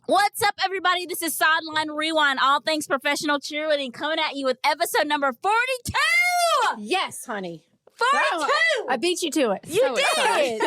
What's up, everybody? This is Sideline Rewind, all things professional cheerleading, coming at you with episode number 42. Yes, honey. 42. I beat you to it. You did.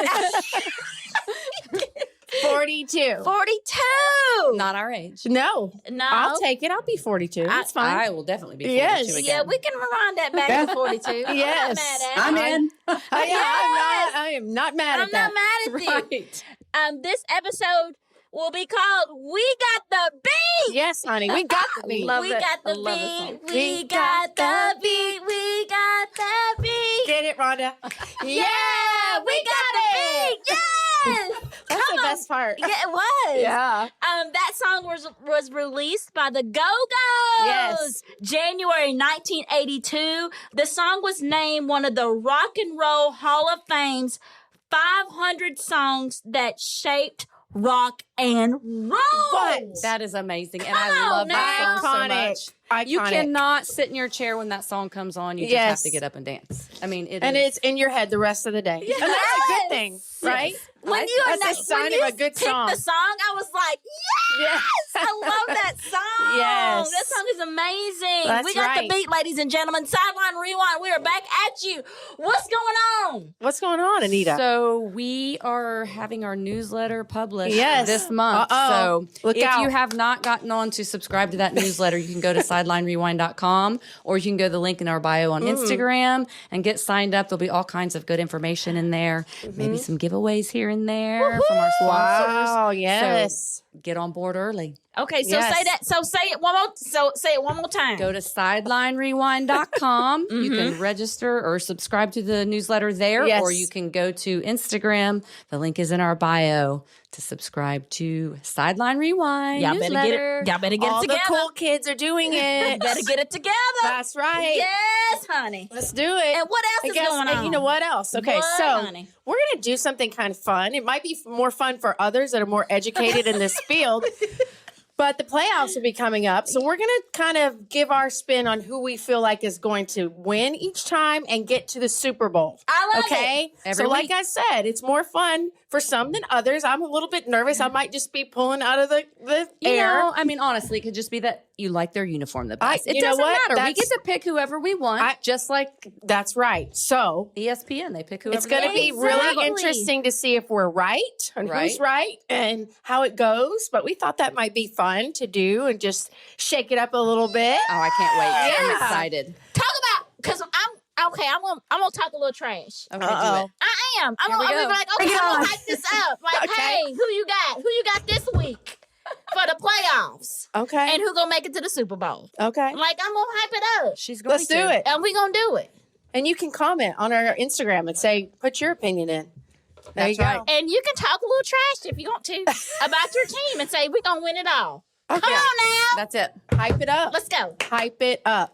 42. 42. Not our age. No. I'll take it. I'll be 42. That's fine. I will definitely be 42 Yes. again. Yeah, we can rewind that back to 42. Yes. I'm not mad at it. I'm in. I am not mad I'm at that. not mad at you. Right. This episode will be called We Got the Beat. Yes, honey. We got the beat. Love We it. got I the love this beat. song. We got the beat. We got the beat. Get it, Rhonda? Yeah, we got the beat. Yes. That's the best part. Yeah, it was. Yeah. That song was released by the Go-Go's. Yes. January 1982. The song was named one of the Rock and Roll Hall of Fame's 500 songs that shaped rock and roll. What? That is amazing. And Come I on love that song so Iconic. much. Iconic. You cannot sit in your chair when that song comes on. You just Yes. have to get up and dance. I mean, And it's in your head the rest of the day. And that's a good thing, right? When you That's a sign when of you a good picked song. the song, I was like, yes, I love that song. Yes. That song is amazing. That's we got right. the beat, ladies and gentlemen. Sideline Rewind. We are back at you. What's going on? What's going on, Anita? So we are having our newsletter published Yes. this month. Uh-oh. So Look if out. you have not gotten on to subscribe to that newsletter, you can go to SidelineRewind.com or you can go to the link in our bio on Instagram and get signed up. There'll be all kinds of good information in there. Maybe some giveaways here and there from our sponsors. Wow, yes. So get on board early. Okay, so Yes. say that. So say it one more. So say it one more time. Go to SidelineRewind.com. You can register or subscribe to the newsletter there, Yes. or you can go to Instagram. The link is in our bio to subscribe to Sideline Rewind Y'all better newsletter. get it. Y'all better get All it the together. cool kids are doing it. Better get it together. That's right. Yes, honey. Let's do it. And what else is going and on? you know what else? Okay, What, so honey? we're going to do something kind of fun. It might be more fun for others that are more educated in this field. But the playoffs will be coming up. So we're going to kind of give our spin on who we feel like is going to win each time and get to the Super Bowl. I love Okay? Every So like week. I said, it's more fun for some than others. I'm a little bit nervous. I might just be pulling out of the You air. know, I mean, honestly, it could just be that you like their uniform the best. you It know doesn't what? matter. We That's- get to pick whoever we want, just like That's right. So ESPN. They pick whoever it's going to they be want. really Exactly. interesting to see if we're right and who's Right. right and how it goes. But we thought that might be fun to do and just shake it up a little bit. Oh, I can't wait. I'm Yeah. excited. Talk about, because I'm gonna talk a little trash. Okay, Uh-oh. do it. I am. I'm Here we gonna go. be like, okay, Bring it I'm on. gonna hype this up. Like, Okay. hey, who you got? Who you got this week for the playoffs? Okay. And who gonna make it to the Super Bowl? Okay. Like, I'm gonna hype it up, She's going Let's to. do it. and we gonna do it. And you can comment on our Instagram and say, put your opinion in. There That's you right. go. And you can talk a little trash if you want to about your team and say we gonna win it all. Okay. Come on now, That's it. Hype it up. let's go. Hype it up.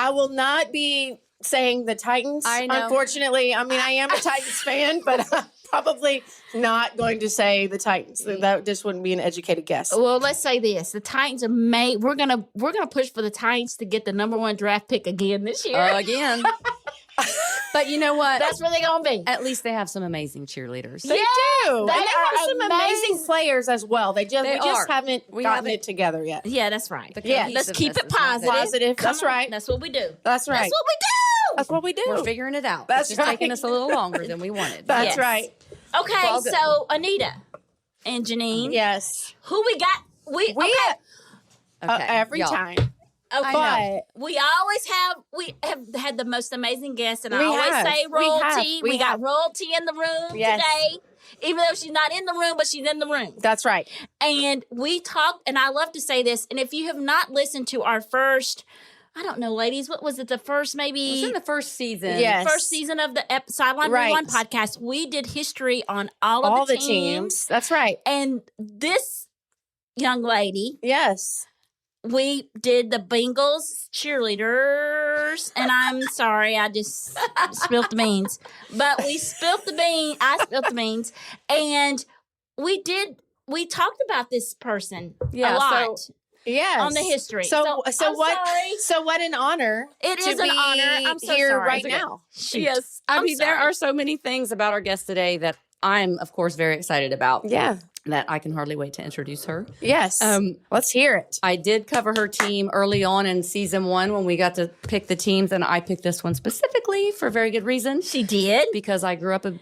I will not be saying the Titans. I know. Unfortunately, I mean, I am a Titans fan, but I'm probably not going to say the Titans. That just wouldn't be an educated guess. Well, let's say this: the Titans are made. We're gonna push for the Titans to get the #1 draft pick again this year. Again. But you know what? That's where they're gonna be. At least they have some amazing cheerleaders. They Yeah, do. And they they are have some amazing players as well. They we just are. haven't We gotten haven't- it together yet. Yeah, that's right. The Yeah, let's keep it cohesiveness is not there. positive. Positive. Come That's on. right. That's what we do. That's right. That's what we do. That's what we do. We're figuring it out. That's it's just taking right. us a little longer than we wanted. That's Yes. right. Okay, all good. so Anita and Jeanine, Yes. who we got? We Okay, every y'all. time. Okay. But We always have had the most amazing guests, and I We always have. say We have. royalty. We We got have. royalty in the room Yes. today, even though she's not in the room, but she's in the room. that's right. And we talked, and I love to say this, and if you have not listened to our first, I don't know, ladies, what was it? The first It was maybe in the first season. Yes. first season of the Sideline Right. Rewind podcast, we did history on all of All the the teams. That's right. And this young lady, Yes. we did the Bengals cheerleaders, and I'm sorry, I just spilt the beans. But we spilt the bean. I spilt the beans, and we talked about this person Yeah, a lot Yes. on the history. So I'm what? sorry. So what an honor! It to is an be honor. I'm so here sorry. right It's okay. now. Shoot. Yes. I I'm mean, there sorry. are so many things about our guest today that I'm, of course, very excited about. Yeah. that I can hardly wait to introduce her. Yes. Let's hear it. I did cover her team early on in season 1 when we got to pick the teams, and I picked this one specifically for a very good reason. She did. Because I grew up a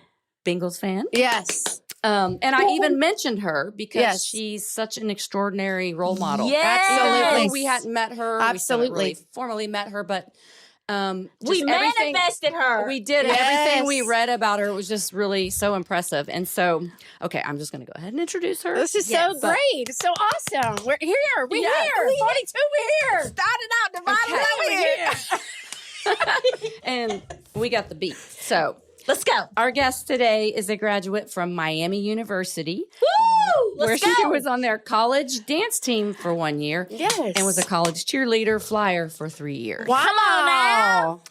Bengals fan. Yes. And I even mentioned her because Yes. she's such an extraordinary role model. Yes. Absolutely. We hadn't met her. Absolutely. We hadn't really formally met her, but We manifested her. We did. Yes. Everything we read about her was just really so impressive. And so, okay, I'm just going to go ahead and introduce her. This is so great. It's so awesome. We're here. We're here. 42, we're here. started out the bottom. Okay. We're here. And we got the beat. So, Let's go. our guest today is a graduate from Miami University, Woo! where Let's she go. was on their college dance team for 1 year. Yes. And was a college cheerleader flyer for 3 years. Wow. Come on now.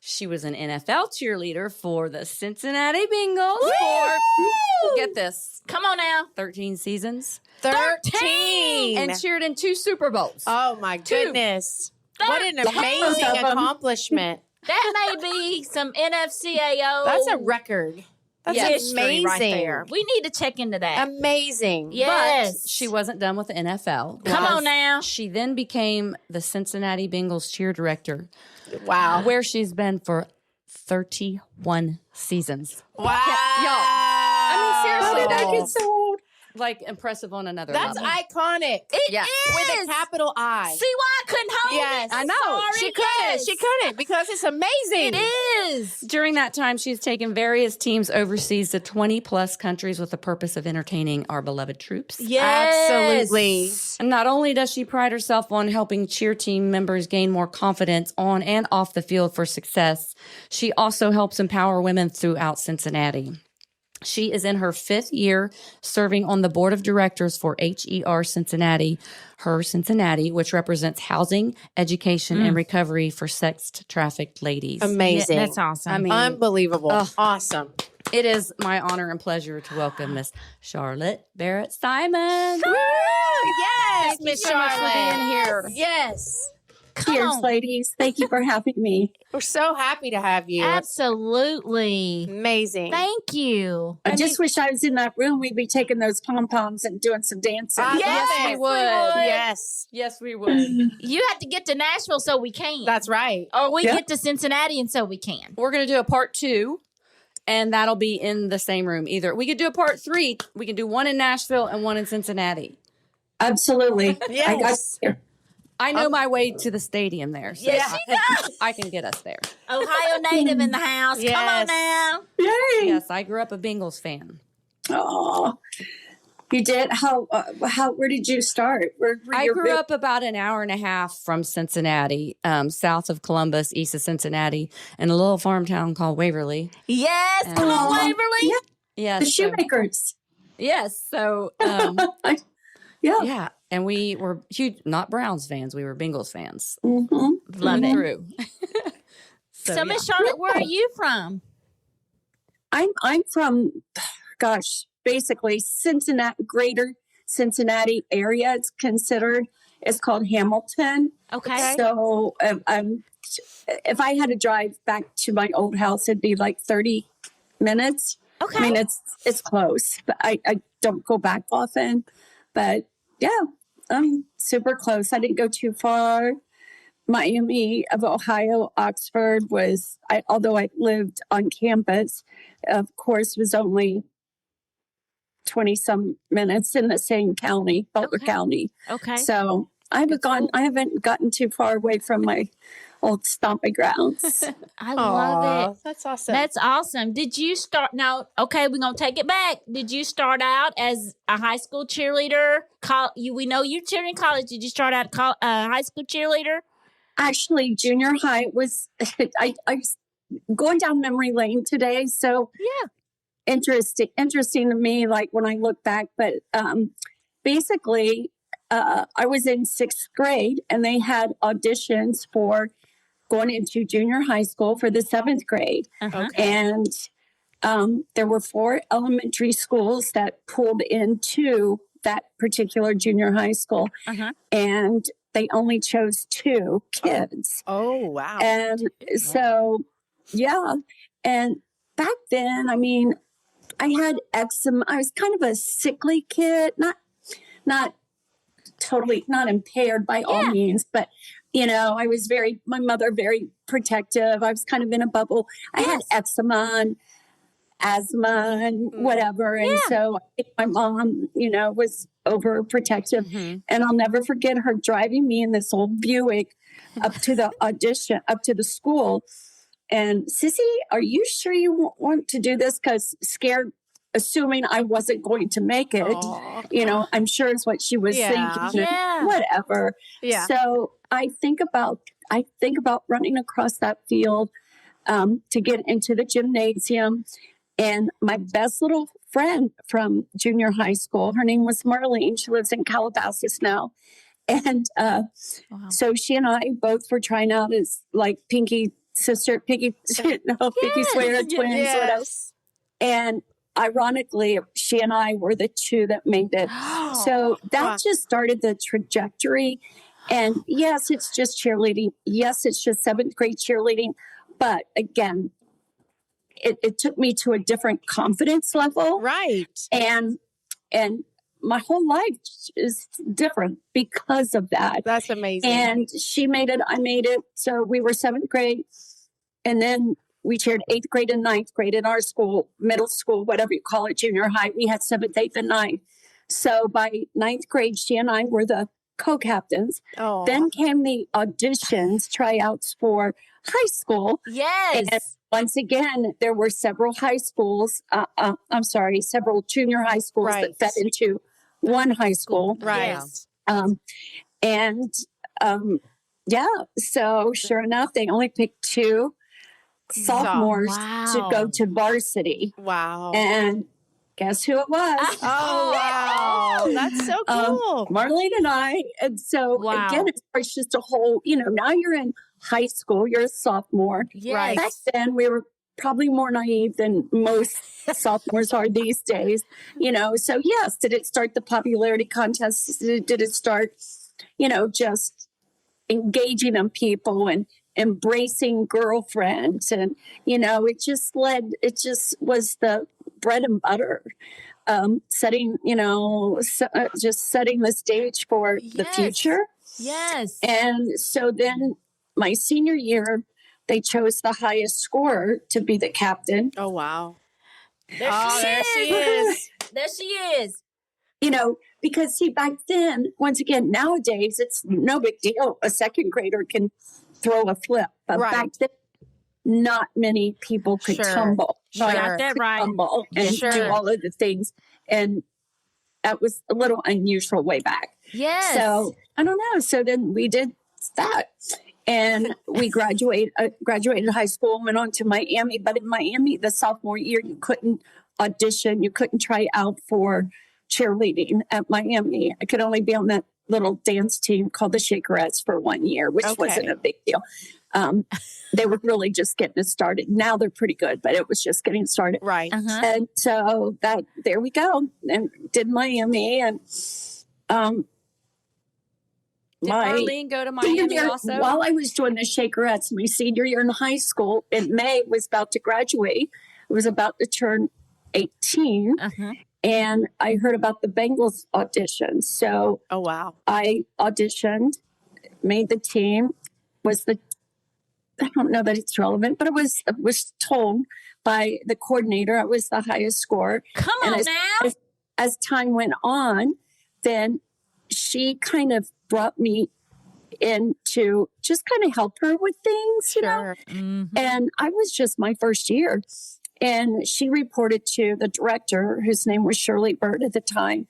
She was an NFL cheerleader for the Cincinnati Bengals Woo! for, get this, Come on now. 13 seasons. 13. And cheered in 2 Super Bowls. Oh, my goodness. What an 13. amazing accomplishment. That may be some NFCAO. That's a record. That's history amazing. right there. We need to check into that. Amazing. Yes. But she wasn't done with the NFL. Come on now. She then became the Cincinnati Bengals cheer director, Wow. where she's been for 31 seasons. Wow. I mean, seriously, that Oh. gets so like impressive on another That's level. iconic. It Yeah. is. With a capital I. See why I couldn't hold Yes. it? I know. Sorry, She couldn't. yes. She couldn't because it's amazing. It is. During that time, she's taken various teams overseas to 20 plus countries with the purpose of entertaining our beloved troops. Yes. Absolutely. And not only does she pride herself on helping cheer team members gain more confidence on and off the field for success, she also helps empower women throughout Cincinnati. She is in her 5th year serving on the board of directors for HER Cincinnati, which represents housing, education, and recovery for sex-trafficked ladies. Amazing. Yeah, that's awesome. I mean, Unbelievable. Ugh. Awesome. it is my honor and pleasure to welcome Miss Charlotte Barrett-Simons. Woo! Yes, Thank you Miss so much for Charlotte. being here. Yes. Come Cheers, on. ladies. Thank you for having me. We're so happy to have you. Absolutely. Amazing. Thank you. I just wish I was in that room. We'd be taking those pom-poms and doing some dancing. I Yes, love we it. would. Yes. Yes, we would. You have to get to Nashville so we can. That's right. or we Yeah. get to Cincinnati and so we can. We're going to do a part 2, and that'll be in the same room. Either we could do a part 3. We can do one in Nashville and one in Cincinnati. Absolutely. Yes. I know my way to the stadium there. So Yes, she I can get us there. Ohio native in the house. Come on Yes. now. Yay. Yes, I grew up a Bengals fan. Oh, you did? Where did you start? Where I grew up about an hour and a half from Cincinnati, south of Columbus, east of Cincinnati, in a little farm town called Waverly. Yes. Come on, Oh, Waverly. yeah. Yes. The so- shoemakers. yes. So, Yeah. yeah. And we were huge, not Browns fans. We were Bengals fans. Mm-hmm. Love it. Through. So, Miss Charlotte, where are you from? I'm from, gosh, basically Cincinnati, greater Cincinnati area. It's considered. It's called Hamilton. Okay. So if I had to drive back to my old house, it'd be like 30 minutes. Okay. I mean, it's close, but I don't go back often. But yeah, I'm super close. I didn't go too far. Miami of Ohio, Oxford although I lived on campus, of course, was only 20 some minutes in the same county, Butler Okay. County. Okay. So I haven't gotten too far away from my old stomping grounds. I love it. That's awesome. That's awesome. Did you start now? Okay, we're gonna take it back. Did you start out as a high school cheerleader? We know you cheered in college. Did you start out high school cheerleader? Actually, junior high was, I was going down memory lane today. So Yeah. interesting to me, like when I look back, but basically I was in 6th grade and they had auditions for going into junior high school for the 7th grade. Uh-huh. And there were 4 elementary schools that pulled into that particular junior high school. Uh-huh. And they only chose 2 kids. Oh, wow. And so, yeah. And back then, I mean, I had eczema. I was kind of a sickly kid, not totally, not impaired by all means, but I was my mother very protective. I was kind of in a bubble. I had eczema and asthma and whatever. And so I think my mom, was overprotective. And I'll never forget her driving me in this old Buick up to the audition, up to the school. And Sissy, are you sure you want to do this? Because scared, assuming I wasn't going to make it, I'm sure is what she was thinking. Yeah. Whatever. Yeah. So I think about running across that field to get into the gymnasium. And my best little friend from junior high school, her name was Marlene. She lives in Calabasas now. And so she and I both were trying out as like Pinky sister, Pinky Sweater twins, whatever. And ironically, she and I were the two that made it. So that just started the trajectory. And yes, it's just cheerleading. Yes, it's just 7th grade cheerleading. But again, it took me to a different confidence level. Right. And my whole life is different because of that. That's amazing. And she made it. I made it. So we were 7th grade. And then we cheered 8th grade and 9th grade in our school, middle school, whatever you call it, junior high. We had 7th, 8th, and 9th. So by 9th grade, she and I were the co-captains. Oh. Then came the auditions, tryouts for high school. Yes. And once again, there were several high schools. Several junior high schools that fed into one high school. Right. So sure enough, they only picked 2 sophomores to go to varsity. Wow. And guess who it was? Oh, wow. That's so cool. Marlene and I. And so again, it's just a whole, now you're in high school, you're a sophomore. Yes. Back then we were probably more naive than most sophomores are these days, So yes, did it start the popularity contest? Did it start, just engaging on people and embracing girlfriends? And, it just was the bread and butter, setting the stage for the future. Yes. And so then my senior year, they chose the highest scorer to be the captain. Oh, wow. There she is. There she is. Because see, back then, once again, nowadays, it's no big deal. A 2nd grader can throw a flip. But back then, not many people could tumble. Got that right. Tumble and do all of the things. And that was a little unusual way back. Yes. So, I don't know. So then we did that. And we graduated high school and went on to Miami. But in Miami, the sophomore year, you couldn't audition. You couldn't try out for cheerleading at Miami. I could only be on that little dance team called the Shakerettes for 1 year, which wasn't a big deal. They were really just getting it started. Now they're pretty good, but it was just getting started. Right. And so there we go. And did Miami. And did Arlene go to Miami also? While I was doing the Shakerettes, my senior year in high school, in May, was about to graduate. I was about to turn 18. And I heard about the Bengals audition. So I auditioned, made the team, I don't know that it's relevant, but it was told by the coordinator I was the highest scorer. Come on now. As time went on, then she kind of brought me in to just kind of help her with things, And I was just my first year. And she reported to the director, whose name was Shirley Bird at the time.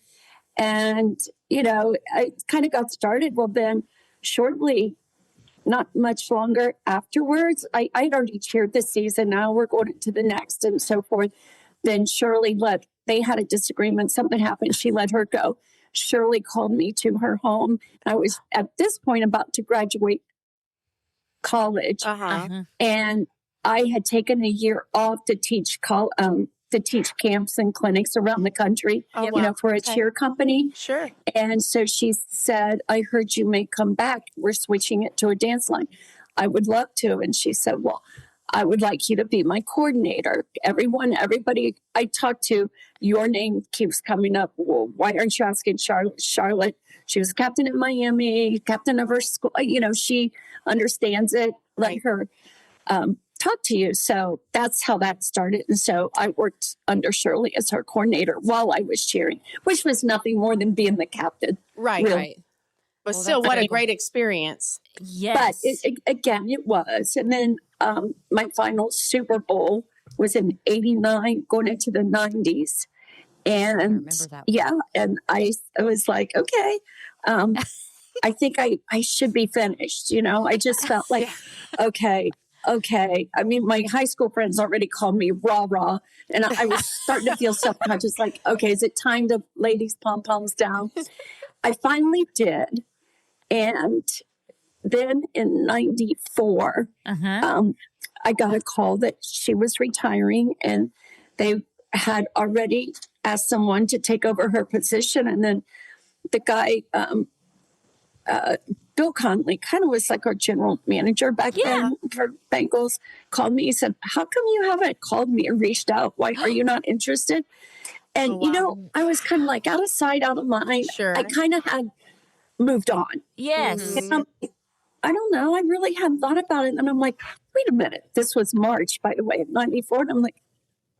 And, I kind of got started. Well, then shortly, not much longer afterwards, I'd already cheered this season. Now we're going to the next and so forth. Then Shirley they had a disagreement. Something happened. She let her go. Shirley called me to her home. I was at this point about to graduate college. And I had taken a year off to teach camps and clinics around the country, for a cheer company. Sure. And so she said, I heard you may come back. We're switching it to a dance line. I would love to. And she said, well, I would like you to be my coordinator. Everybody I talk to, your name keeps coming up. Well, why aren't you asking Charlotte? Charlotte, she was captain in Miami, captain of her school. She understands it. Let her talk to you. So that's how that started. And so I worked under Shirley as her coordinator while I was cheering, which was nothing more than being the captain. Right. Really. Right. But still, what a great experience. Yes. But again, it was. And then my final Super Bowl was in '89, going into the '90s. And I remember that. yeah, and I was like, okay, I think I should be finished. I just felt like, okay. I mean, my high school friends already called me rah rah, and I was starting to feel self-conscious. Like, okay, is it time to lay these pom poms down? I finally did, and then in '94, I got a call that she was retiring, and they had already asked someone to take over her position, and then the guy. Bill Conley kind of was like our general manager back then for Bengals, called me. He said, how come you haven't called me and reached out? Why are you not interested? And, I was kind of like out of sight, out of mind. Sure. I kind of had moved on. Yes. And I'm like, I don't know. I really hadn't thought about it. And I'm like, wait a minute. This was March, by the way, of '94. And I'm like,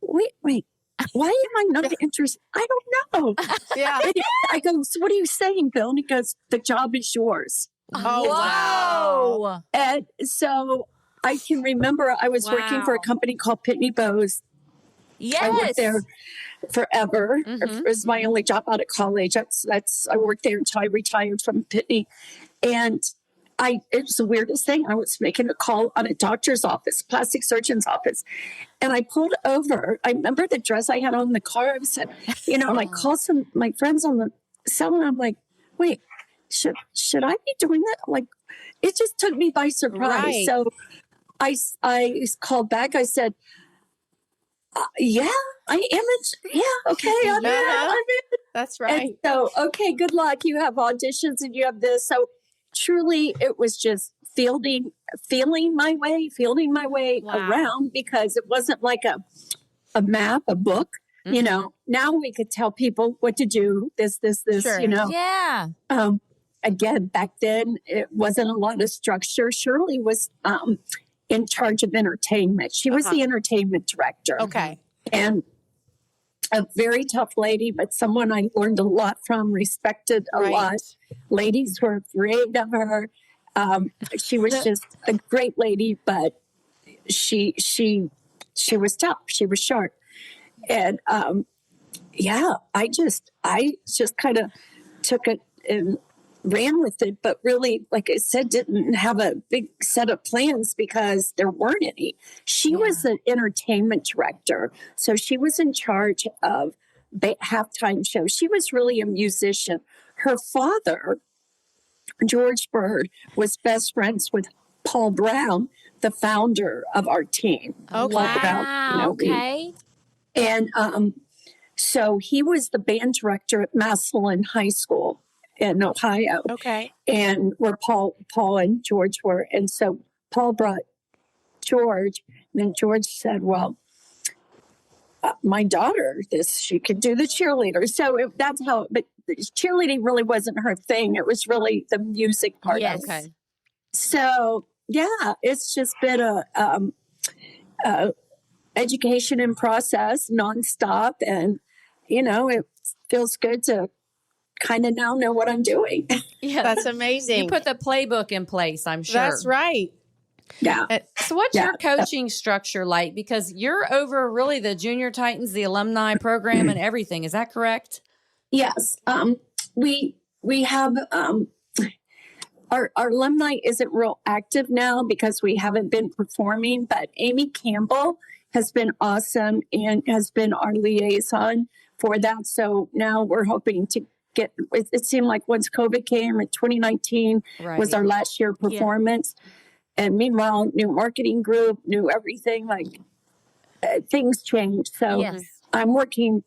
wait. Why am I not interested? I don't know. Yeah. And I go, so what are you saying, Bill? And he goes, the job is yours. Oh, wow. Whoa. And so I can remember I was working for a company called Pitney Bowes. Yes. I worked there forever. It was my only job out of college. I worked there until I retired from Pitney. And it was the weirdest thing. I was making a call on a doctor's office, plastic surgeon's office. And I pulled over. I remember the dress I had on in the car. I said, and I called my friends on the cell, and I'm like, wait, should I be doing that? Like, it just took me by surprise. Right. So I called back. I said, yeah, I am. Yeah, okay, I'm in. That's right. And so, okay, good luck. You have auditions and you have this. So truly, it was just feeling my way around, because it wasn't like a map, a book. Now we could tell people what to do. This, Sure. Yeah. Again, back then, it wasn't a lot of structure. Shirley was in charge of entertainment. She was the entertainment director. Okay. And a very tough lady, but someone I learned a lot from, respected a lot. Ladies were afraid of her. She was just a great lady, but she was tough. She was sharp. And I just kind of took it and ran with it, but really, like I said, didn't have a big set of plans because there weren't any. She was an entertainment director, so she was in charge of halftime shows. She was really a musician. Her father, George Bird, was best friends with Paul Brown, the founder of our team. Okay. Paul Brown, Okay. And so he was the band director at Massillon High School in Ohio. Okay. And where Paul and George were. And so Paul brought George, and then George said, well, my daughter, she could do the cheerleader. So that's how, but cheerleading really wasn't her thing. It was really the music part Yes. of it. Okay. So, it's just been a education in process nonstop. And, it feels good to kind of now know what I'm doing. Yeah, That's amazing. You put the playbook in place, I'm sure. That's right. Yeah. So what's your coaching structure like? Because you're over really the Junior Titans, the alumni program, and everything. Is that correct? Yes. We have our alumni isn't real active now because we haven't been performing, but Amy Campbell has been awesome and has been our liaison for that. So now we're hoping to get, it seemed like once COVID came in 2019 was our last year performance. And meanwhile, new marketing group, new everything, like things changed. So I'm working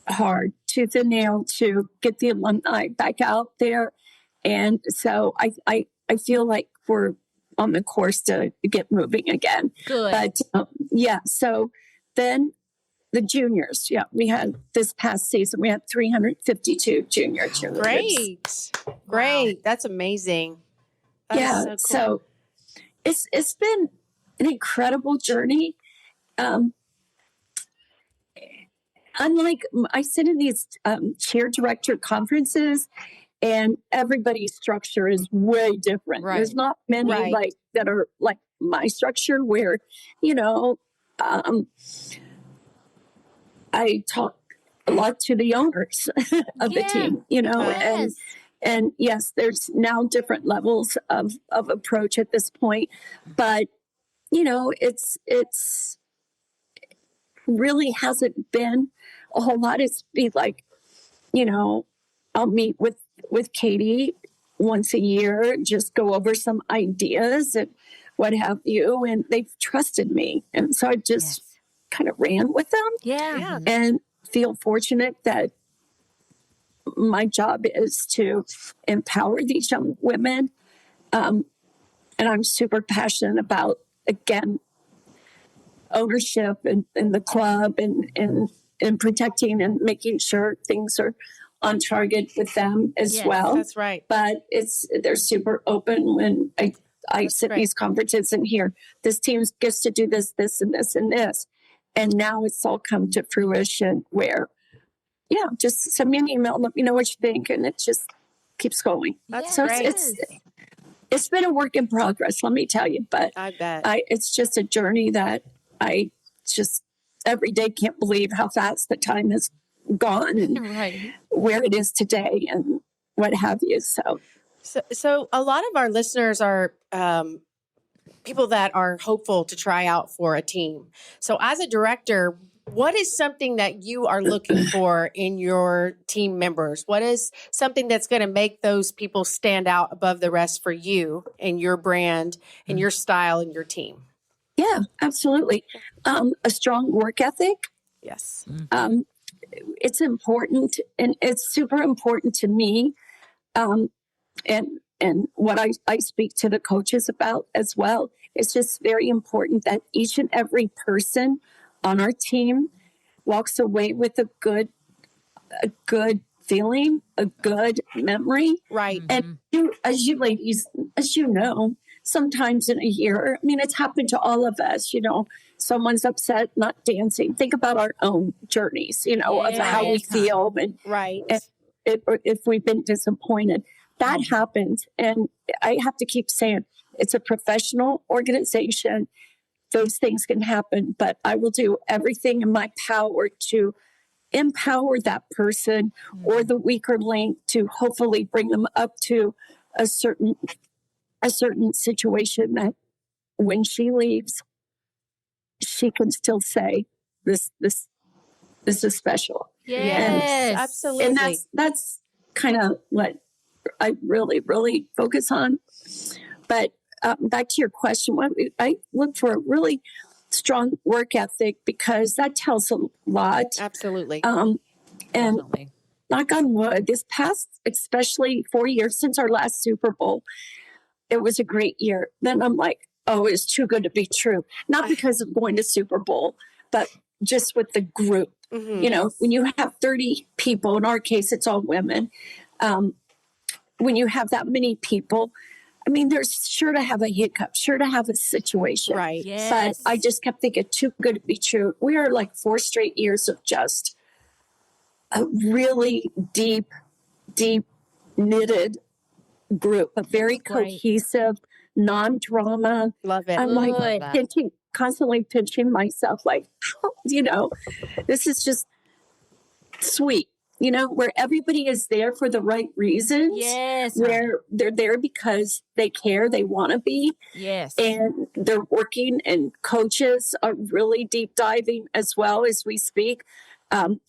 hard, tooth and nail, to get the alumni back out there. And so I feel like we're on the course to get moving again. Good. But yeah, so then the juniors, we had this past season, we had 352 junior cheerleaders. Great. That's amazing. That's so cool. So it's been an incredible journey. Unlike, I sit in these cheer director conferences, and everybody's structure is way different. Right. There's not many like that are like my structure, where I talk a lot to the owners of the team, and yes, there's now different levels of approach at this point, but it's really hasn't been a whole lot. It's be like, I'll meet with Katie once a year, just go over some ideas and what have you, and they've trusted me, and so I just kind of ran with them, and feel fortunate that my job is to empower these young women, and I'm super passionate about, again, ownership and the club and protecting and making sure things are on target with them as well. That's right. But they're super open when I sit in these conferences and hear this team gets to do this, this, and this, and this. And now it's all come to fruition where, just send me an email, let me know what you think, and it just keeps going. That's so great. It's been a work in progress, let me tell you. But I bet it's just a journey that I just every day can't believe how fast the time has gone and where it is today and what have you. So a lot of our listeners are people that are hopeful to try out for a team. So as a director, what is something that you are looking for in your team members? What is something that's going to make those people stand out above the rest for you and your brand and your style and your team? Yeah, absolutely. A strong work ethic. Yes. It's important, and it's super important to me. And what I speak to the coaches about as well. It's just very important that each and every person on our team walks away with a good feeling, a good memory. Right. And as you ladies, as you know, sometimes in a year, I mean, it's happened to all of us, someone's upset, not dancing. Think about our own journeys, of how we feel. And, and if we've been disappointed, that happens. And I have to keep saying, it's a professional organization. Those things can happen, but I will do everything in my power to empower that person or the weaker link to hopefully bring them up to a certain situation that when she leaves, she can still say, this is special. Yes, absolutely. And that's kind of what I really, really focus on. But back to your question, I look for a really strong work ethic because that tells a lot. Absolutely. And knock on wood, this past, especially 4 years since our last Super Bowl, it was a great year. Then I'm like, oh, it's too good to be true. Not because of going to Super Bowl, but just with the group. When you have 30 people, in our case, it's all women. When you have that many people, I mean, there's sure to have a hiccup, sure to have a situation. Right. Yes. But I just kept thinking, too good to be true. We are like 4 straight years of just a really deep knitted group, a very cohesive, non-drama. Love it. I'm like constantly pinching myself like, this is just sweet. Where everybody is there for the right reasons. Yes. Where they're there because they care, they want to be. Yes. And they're working, and coaches are really deep diving as well as we speak,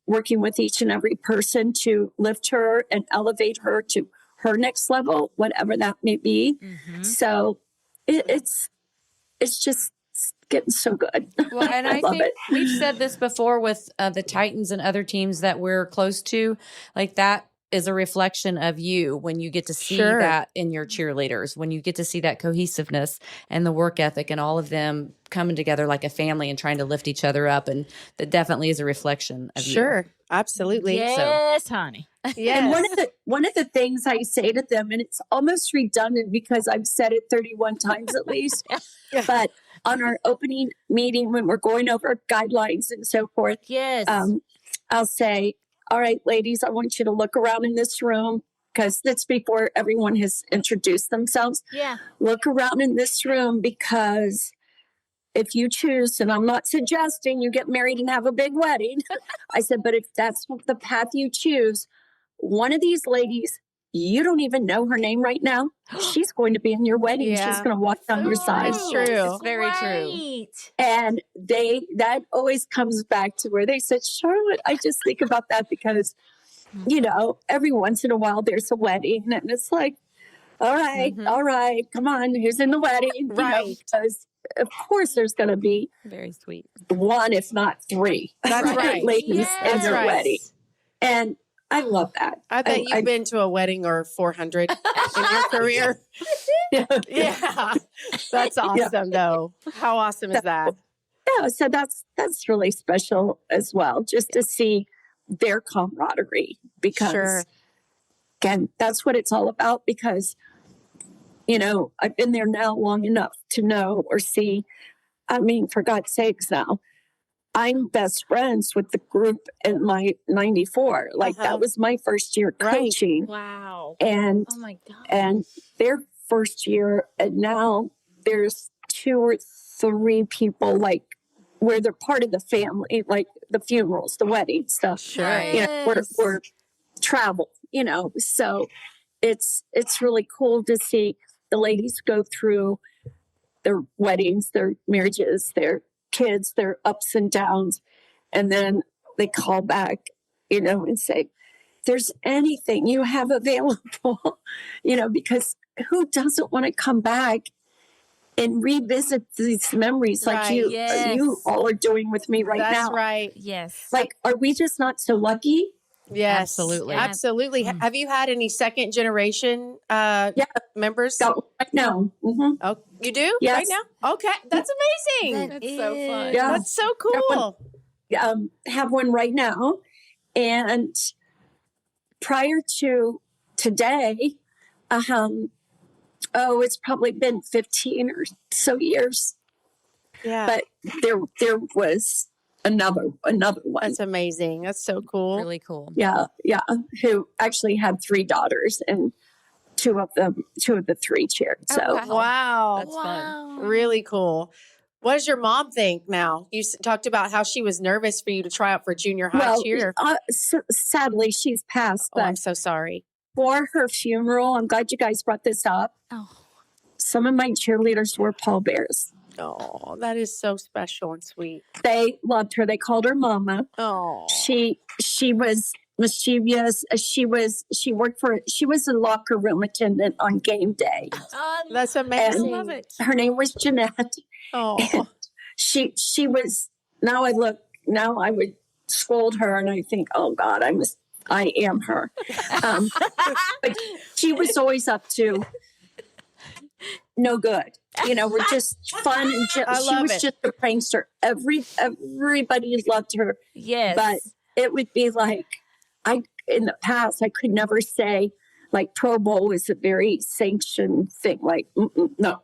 working with each and every person to lift her and elevate her to her next level, whatever that may be. So it's just getting so good. Well, and I think we've said this before with the Titans and other teams that we're close to, like that is a reflection of you when you get to see Sure. that in your cheerleaders, when you get to see that cohesiveness and the work ethic and all of them coming together like a family and trying to lift each other up. And that definitely is a reflection of you. Sure. Absolutely. Yes, honey. Yes. And one of the things I say to them, and it's almost redundant because I've said it 31 times at least, Yeah. but on our opening meeting when we're going over guidelines and so forth, Yes. I'll say, all right, ladies, I want you to look around in this room because that's before everyone has introduced themselves. yeah. Look around in this room because if you choose, and I'm not suggesting you get married and have a big wedding, I said, but if that's the path you choose, one of these ladies, you don't even know her name right now. She's going to be in your wedding. Yeah. She's going to walk down your side. It's true. It's very true. Great. And that always comes back to where they said, Charlotte, I just think about that because, every once in a while there's a wedding and it's like, all right, come on, who's in the wedding? Right. Because of course there's going to be Very sweet. one, if not three. That's right. Ladies Yes. in That's their right. wedding. And I love that. I bet you've been to a wedding or 400 in your career. Yeah. That's awesome, though. How awesome is that? Yeah, so that's really special as well, just to see their camaraderie because Sure. again, that's what it's all about because I've been there now long enough to know or see. I mean, for God's sakes now, I'm best friends with the group in my 94. Like that was my first year Right. coaching. Wow. And Oh my God. and their first year, and now there's 2 or 3 people like where they're part of the family, like the funerals, the weddings, stuff. Sure. We're travel, so it's really cool to see the ladies go through their weddings, their marriages, their kids, their ups and downs, and then they call back, and say, if there's anything you have available, because who doesn't want to come back and revisit these memories like Right. you Yes. all are doing with me right That's now? right. Yes. Like, are we just not so lucky? Yes. Absolutely. Absolutely. Have you had any second generation members? So, right now. Mm-hmm. Oh, you do? Yes. Right now? Okay. That's amazing. That That's so fun. is- Yeah. That's so cool. Have one right now. And prior to today, it's probably been 15 or so years, Yeah. but there was another one. That's amazing. That's so cool. Really cool. Yeah, who actually had 3 daughters and 2 of the 3 chaired. So wow. Wow. That's fun. Really cool. What does your mom think now? You talked about how she was nervous for you to try out for junior high cheer. sadly she's passed, Oh, I'm but so sorry. for her funeral, I'm glad you guys brought this up. Oh. Some of my cheerleaders were pallbearers. Oh, that is so special and sweet. They loved her. They called her Mama. Oh, She was mischievous. She was a locker room attendant on game day. that's I amazing. love it. Her name was Jeanette. Oh, She was. Now I would scold her, and I think, oh God, I am her. But she was always up to no good. We're just fun and I she love was it. just a prankster. Everybody loved her. Yes. But it would be like, in the past, I could never say, like, Pro Bowl is a very sanctioned thing. Like, no.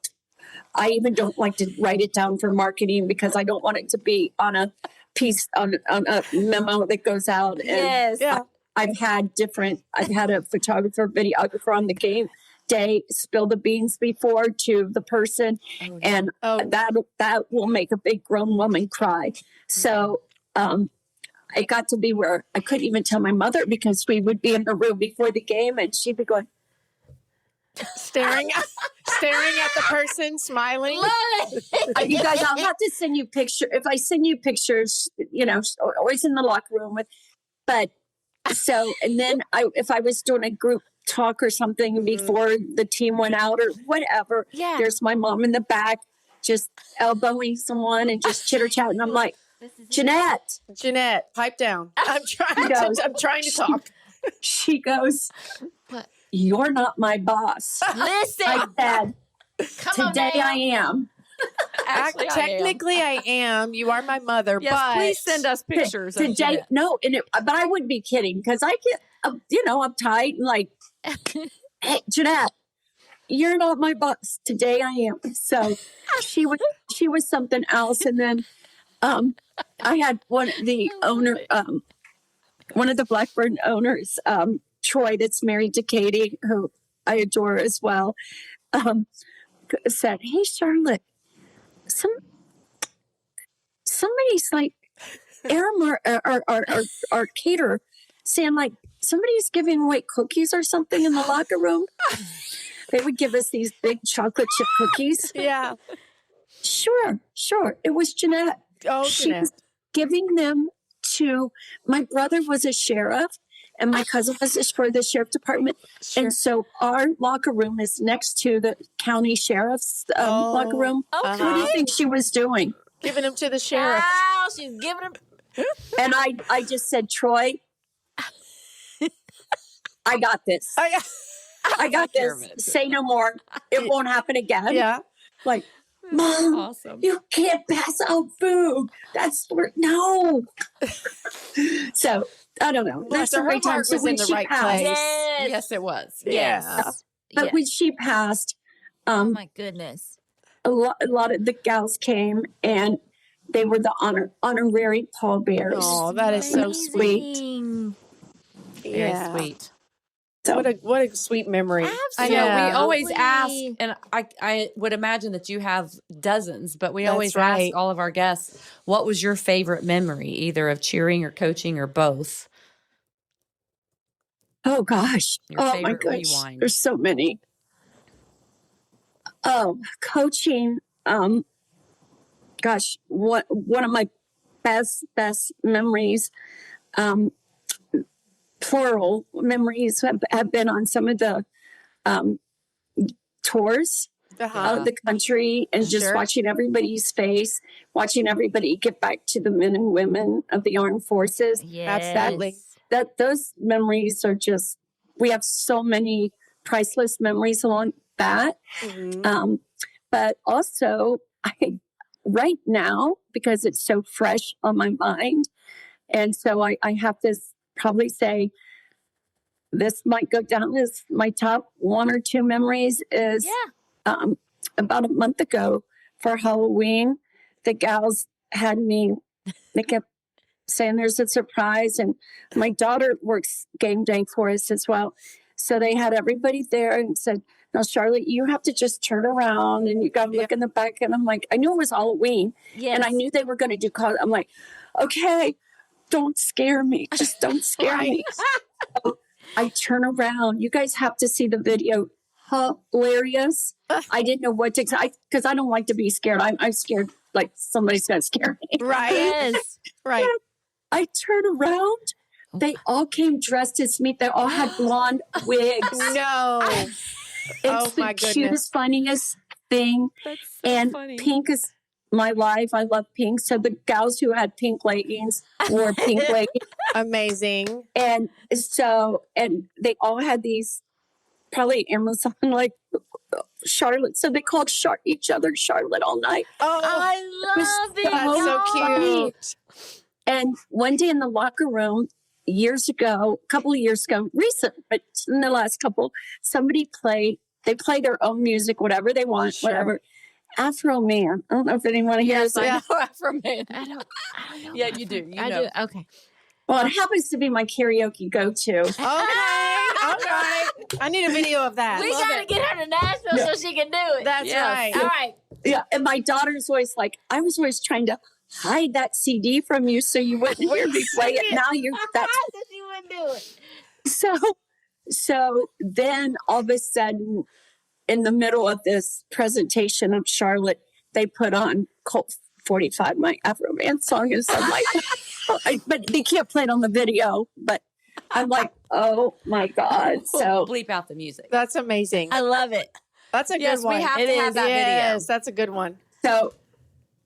I even don't like to write it down for marketing because I don't want it to be on a piece, on a memo that goes out. And yes. yeah. I've had a photographer, videographer on the game day spill the beans before to the person. And that will make a big grown woman cry. So, it got to be where I couldn't even tell my mother because we would be in the room before the game and she'd be going, staring at the person, smiling. you guys, I'll have to send you pictures. If I send you pictures, always in the locker room but and then if I was doing a group talk or something before the team went out or whatever, Yeah. there's my mom in the back just elbowing someone and just chitter chatting. I'm like, Jeanette, Jeanette, pipe down. I'm trying to talk. She goes, What? "You're not my boss." Listen, I said, come on "Today now. I am." Actually, Technically, I am. You are my mother, yes, but please send us pictures. of Today, Jeanette. no, but I wouldn't be kidding because I get, uptight and like, "Hey, Jeanette, you're not my boss. Today I am." So she was something else. And then I had one of the Blackbird owners, Troy, that's married to Katie, who I adore as well, said, "Hey, Charlotte, somebody's like, Aram or caterer, saying like somebody's giving away cookies or something in the locker room." They would give us these big chocolate chip cookies. yeah. Sure. It was Jeanette. Oh, She Jeanette. was giving them to, my brother was a sheriff and my cousin was for the sheriff department. Sure. And so our locker room is next to the county sheriff's locker room. Okay. What do you think she was doing? Giving them to the sheriff. Wow, she's giving him. And I just said, "Troy, I got this. I got care this. of it. Say no more. It won't happen again." Yeah. Like, "Mom, Awesome. you can't pass out food. That's no." So I don't know. That's So a her great time. heart So was when in the she right passed, place. Yes. Yes, it was. Yes. but Yes. when she passed, Oh my goodness. a lot of the gals came and they were the honorary pallbearers. Oh, that is so sweet. Amazing. Very Yeah. sweet. So What a sweet memory. I know Yeah. we always ask, Absolutely. and I would imagine that you have dozens, but we That's always right. ask all of our guests, what was your favorite memory, either of cheering or coaching or both? oh gosh. Your Oh my favorite gosh. rewind. There's so many. Oh, coaching. Gosh, one of my best memories, plural memories, have been on some of the tours out of the country and just Sure. watching everybody's face, watching everybody get back to the men and women of the armed forces. Yes. Absolutely. That those memories are just, we have so many priceless memories along that. Mhm. But also, right now, because it's so fresh on my mind, and so I have to probably say this might go down as my top one or two memories is about a month ago for Halloween, the gals had me, they kept saying there's a surprise, and my daughter works game day for us as well. So they had everybody there and said, "Now, Charlotte, you have to just turn around and you got to look in the back." And I'm like, I knew it was Halloween, Yes. and I knew they were going to do cause. I'm like, okay, don't scare me. Just don't scare me. So I turn around. You guys have to see the video. Hilarious. I didn't know what to expect because I don't like to be scared. I'm scared like somebody's going to scare me. Right. Yes. Right. I turn around. They all came dressed as me. They all had blonde wigs. No. It's Oh, the my goodness. cutest, funniest thing. That's And pink is my life. I love pink. So the gals who had pink leggings wore pink leggings. Amazing. And they all had these probably Amazon like Charlotte. So they called each other Charlotte all night. Oh, I love it. that's so funny. cute. And one day in the locker room, a couple of years ago, recent, but in the last couple, they play their own music, whatever they want, Sure. whatever. Afro Man. I don't know if anyone hears it. I know Afro Man. I don't know. Yeah, you do. You I know. do. Okay. Well, it happens to be my karaoke go-to. Okay. All right. I need a video of that. We got to get her to Nashville so she can do it. That's Yes. right. All right. Yeah, and my daughter's always like, I was always trying to hide that CD from you so you wouldn't hear me play it. Now that's So she wouldn't do it. so then all of a sudden, in the middle of this presentation of Charlotte, they put on Colt 45, my Afro Man song, and so I'm like, but they can't play it on the video. But I'm like, oh my God! So Bleep out the music. That's amazing. I love it. That's a Yes, good one. we have It to have is. that Yes, that's a good one. So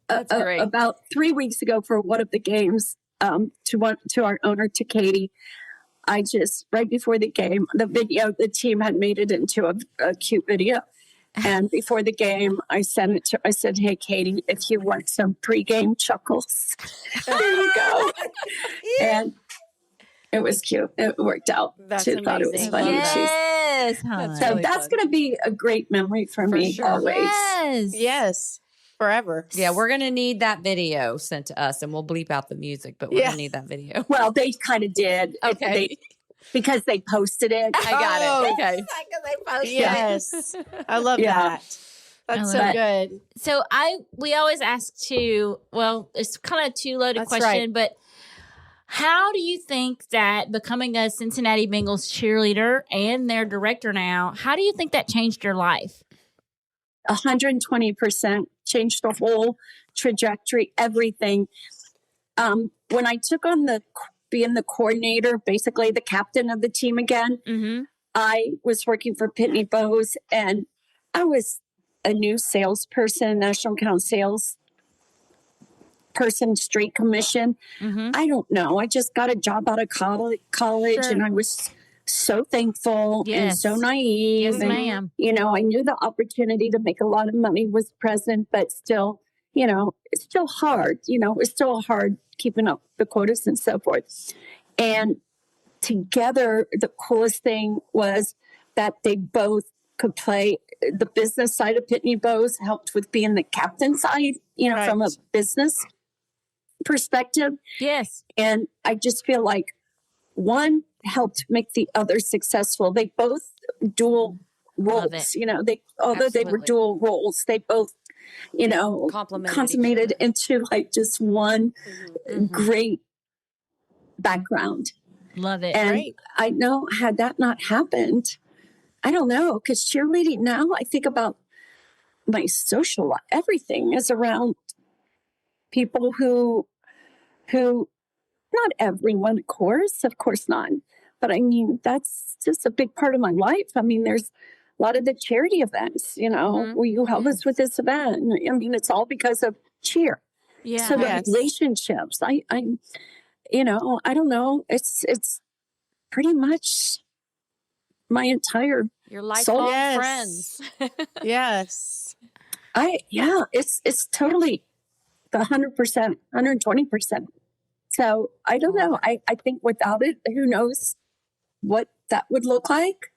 That's great. about 3 weeks ago, for one of the games, to our owner, to Katie, I just, right before the game, the video, the team had made it into a cute video. And before the game, I sent it to, I said, hey, Katie, if you want some pregame chuckles, there you go. And it was cute. It worked out. That's She thought it was amazing. funny. Yes, honey. So really that's fun. going to be a great memory for me sure. always. Yes. Yes. Forever. Yeah, we're going to need that video sent to us, and we'll bleep out the music, but we're Yeah. going to need that video. Well, they kind of did. Because they posted it. I got it. Okay. Yes. I love Yeah. that. That's I so love good. So we always ask too, well, it's kind of a too loaded That's question, right. but how do you think that becoming a Cincinnati Bengals cheerleader and their director now, how do you think that changed your life? 120% changed the whole trajectory, everything. When I took on being the coordinator, basically the captain of the team again, Mm-hmm. I was working for Pitney Bowes, and I was a new salesperson, national account sales person, street commission. Mm-hmm. I don't know. I just got a job out of college, Sure. and I was so thankful and Yes. so naive. Yes, and, ma'am. you know, I knew the opportunity to make a lot of money was present, but still, you know, it's still hard. You know, it's still hard keeping up the quotas and so forth. And together, the coolest thing was that they both could play the business side of Pitney Bowes, helped with being the captain side, you know, from a Right. business perspective. Yes. And I just feel like one helped make the other successful. They both dual Love roles, it. you know, although they were Absolutely. dual roles, they both, you know, Complimented each consummated other. into like just one Mhm. great background. Love it. And Great. I know had that not happened, I don't know, because cheerleading now, I think about my social life, everything is around people who, not everyone, of course not. But I mean, that's just a big part of my life. I mean, there's a lot of the charity events, you know, Mhm. will you help us with this event? I mean, it's all because of cheer. Yeah. So the Yes. relationships, you know, I don't know. It's pretty much my entire Your lifelong Yes. friends. Yes. it's totally the 100%, 120%. So I don't know. I think without it, who knows what that would look like.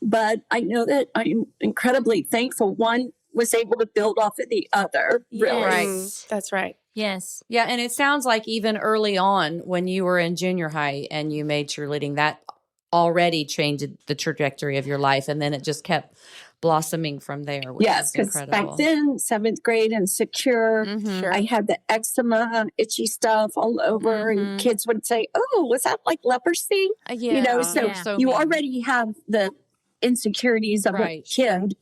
But I know that I'm incredibly thankful. One was able to build off of the other, really. Yes. Right. Right. That's right. Yes. Yeah, and it sounds like even early on when you were in junior high and you made cheerleading, that already changed the trajectory of your life, and then it just kept blossoming from there, which Yes, is because incredible. back then, 7th grade and secure, Mhm. Sure. I had the eczema, itchy stuff all over, Mhm. and kids would say, "Oh, was that like leprosy?" Yeah, You know, so Yeah. you mean. already have the insecurities of a Right. kid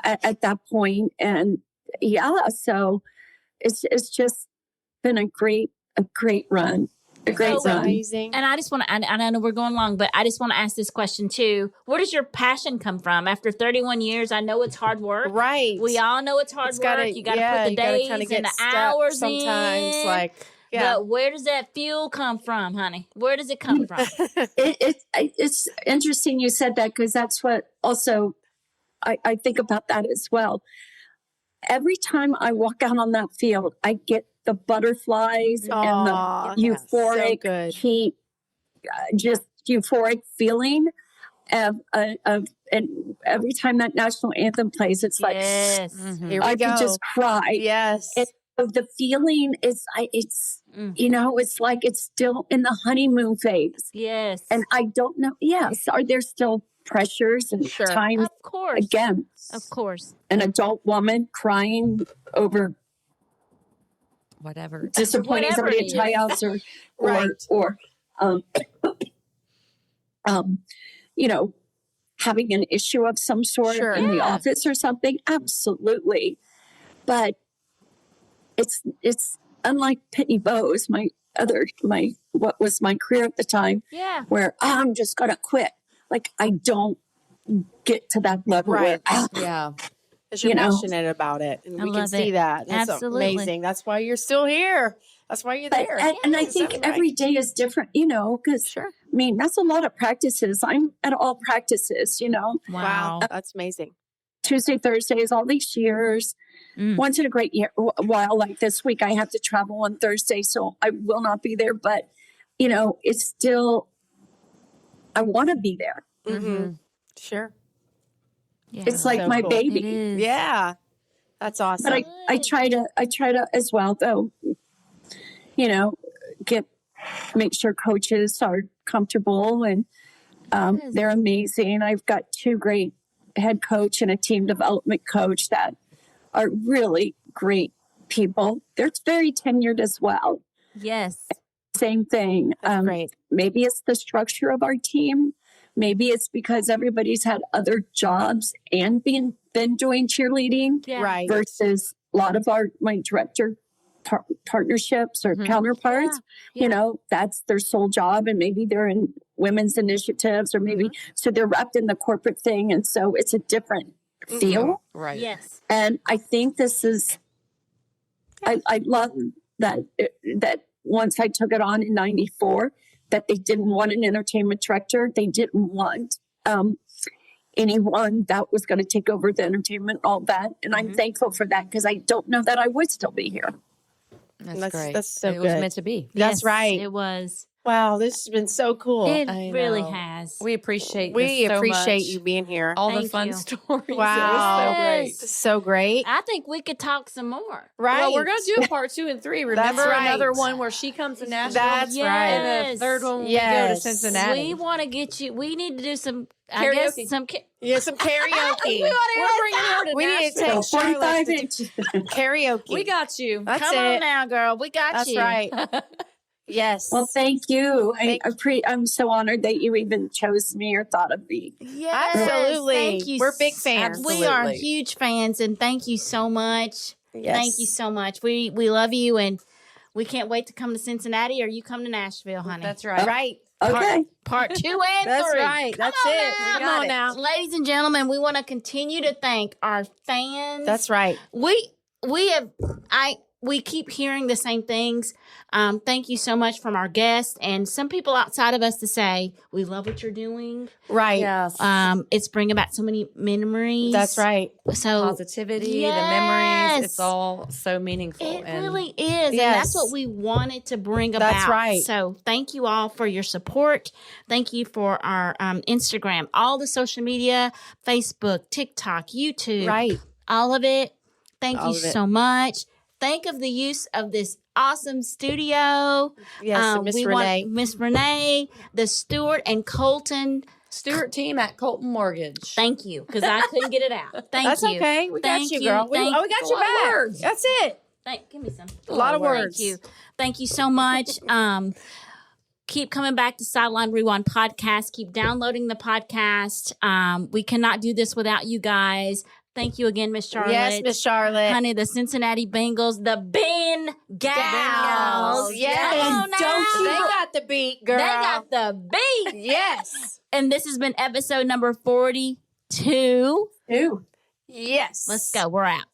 at that point, and so it's just been a great run, a great That's run. amazing. And I just want to, and I know we're going long, but I just want to ask this question too. Where does your passion come from? After 31 years, I know it's hard work. Right. We all know it's hard It's work. gotta- You got to yeah, put the you gotta days kinda and get the stuck hours sometimes, in. like, yeah. But where does that fuel come from, honey? Where does it come from? It's interesting you said that, because that's what also I think about that as well. Every time I walk out on that field, I get the butterflies and the Aw, euphoric so good. heat, just euphoric feeling of and every time that national anthem plays, it's like Yes. Mhm. Here we I go. could just cry. Yes. It- The feeling is, it's Mm. you know, it's like it's still in the honeymoon phase, Yes. and I don't know. Yes, are there still pressures and Sure. times? Of course. Again, Of course. an adult woman crying over Whatever. disappointing Whatever somebody it at is. tryouts Right. or you know, having an issue of some sort Sure. in the Yeah. office or something. Absolutely. But it's unlike Pitney Bowes, what was my career at the time, Yeah. where I'm just gonna quit. Like I don't get to that level where Right. Yeah. Because you're You know. passionate about it, and I we can love see it. that. That's Absolutely. amazing. That's why you're still here. That's why you're But, there. and I Yes, think that's right. every day is different, because Sure. I mean, that's a lot of practices. I'm at all practices, Wow, that's amazing. Tuesday, Thursdays, all these years. Once in a great while, like this week, I have to travel on Thursday, so I will not be there. But, it's still, I want to be there. Mm-hmm. Sure. Yeah. It's like So my cool. baby. It is. Yeah, that's awesome. But I try to as well, though, make sure coaches are comfortable and they're amazing. I've got 2 great head coach and a team development coach that are really great people. They're very tenured as well. Yes. Same thing. That's great. Maybe it's the structure of our team. Maybe it's because everybody's had other jobs and been doing cheerleading Yeah. Right. versus a lot of my director partnerships or counterparts. Yeah. That's their sole job, and maybe they're in women's initiatives, or maybe so they're wrapped in the corporate thing, and so it's a different feel. Right. Yes. And I think this is, I love that once I took it on in '94, that they didn't want an entertainment director. They didn't want anyone that was going to take over the entertainment, all that. And I'm thankful for that, because I don't know that I would still be here. That's great. That's so it was good. meant to be. That's Yes, right. It was. Wow, this has been so cool. It I really know. has. We appreciate We this so appreciate much. you being here. All the Thank fun you. stories. Wow. It was so great. Yes. So great. I think we could talk some more. Right. Well, we're going to do a part 2 and 3. Remember right. another one where she comes to Nashville? That's right. And the Yes. third one, we go to Yes. Cincinnati. We want to get you. We need to do some I Karaoke. guess some. Yeah, some karaoke. We We're bringing her to We need to Nashville. take Charlotte 45 to inches. karaoke. We got you. That's Come it. on now, girl. We got That's you. right. Yes. Well, thank you. Thank- I'm so honored that you even chose me or thought of me. Yes, Absolutely. Thank you. We're big fans. We are Absolutely. huge fans, and thank you so much. Yes. Thank you so much. We love you, and we can't wait to come to Cincinnati, or you come to Nashville, honey. That's right. Right. Okay. Part 2 and That's 3. right. Come That's on it. now. Come on now. Ladies and gentlemen, we want to continue to thank our fans. That's right. We keep hearing the same things. Thank you so much from our guests and some people outside of us to say we love what you're doing. Right. Yes. It's bringing back so many memories. That's right. So Positivity, the Yes. memories, it's all so meaningful. it and really is, and Yes. that's what we wanted to bring about. That's right. So thank you all for your support. Thank you for our Instagram, all the social media, Facebook, TikTok, YouTube, Right. all of it. Thank All you of it. so much. Think of the use of this awesome studio. Yes. Miss we Renee. want Miss Renee, the Stewart and Colton. Stewart team at Colton Mortgage. Thank you, because I couldn't get it out. Thank That's you. okay. We got Thank you, you. girl. We Thank- got a you lot of back. words. That's it. Give me some. A lot of words. Thank you. Thank you so much. Keep coming back to Sideline Rewind podcast. Keep downloading the podcast. We cannot do this without you guys. Thank you again, Miss Charlotte. Yes, Miss Charlotte. Honey, the Cincinnati Bengals, the Ben Gals. Yes. Come on And now. don't They got the beat, girl. They got the beat. Yes. And this has been episode number 42. Ew. Yes. Let's go. We're out.